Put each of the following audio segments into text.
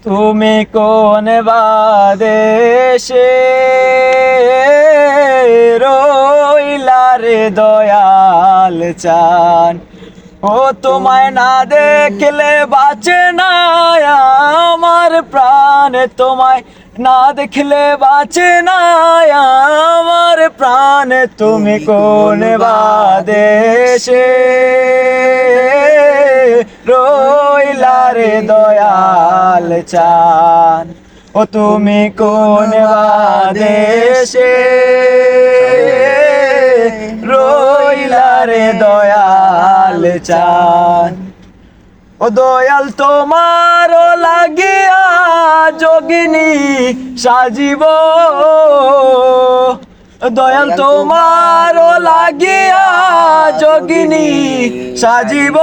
তুমি কোন বাদেশে রইলা রে দয়াল চান। ও তোমায় না দেখলে বাঁচে না আমার প্রাণ, তোমায় না দেখলে বাঁচে না আমার প্রাণ। তুমি কোন বাদেশে রইলা রে দয়াল চান। ও তুমি কোন বাদেশে রইলা রে দয়াল চান। ও দয়াল তোমার লাগিয়া যোগিনী সাজিব, দয়াল তোমার লাগিয়া যোগিনী সাজিব।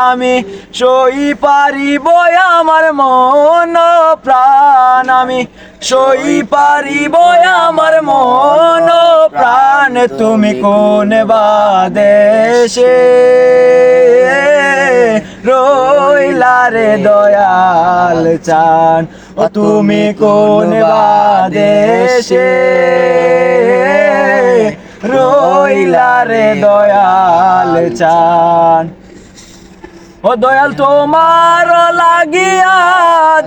আমি সই পারিব আমার মন প্রাণ, আমি সই পারিব আমার মন প্রাণ। তুমি কোন বাদেশে রইলা রে দয়াল চান। ও তুমি কোন বাদেশে রইলা রে দয়াল চান। ও দয়াল তোমার লাগিয়া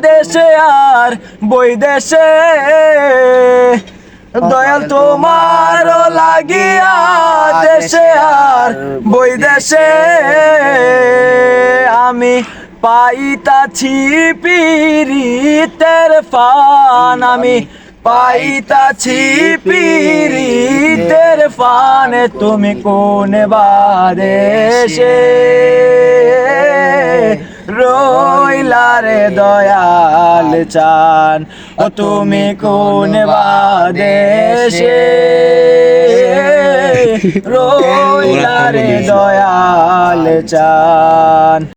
দেশে আর বৈদেশে, দয়াল তোমার লাগিয়া দেশে আর বৈদেশে আমি পাইতাছি পীড়িতের ফান, আমি পাইতাছি পীড়িতের ফান। তুমি কোন বাদেশে রইলা রে দয়াল চান। ও তুমি কোন বাদেশে রইলা রে দয়াল চান।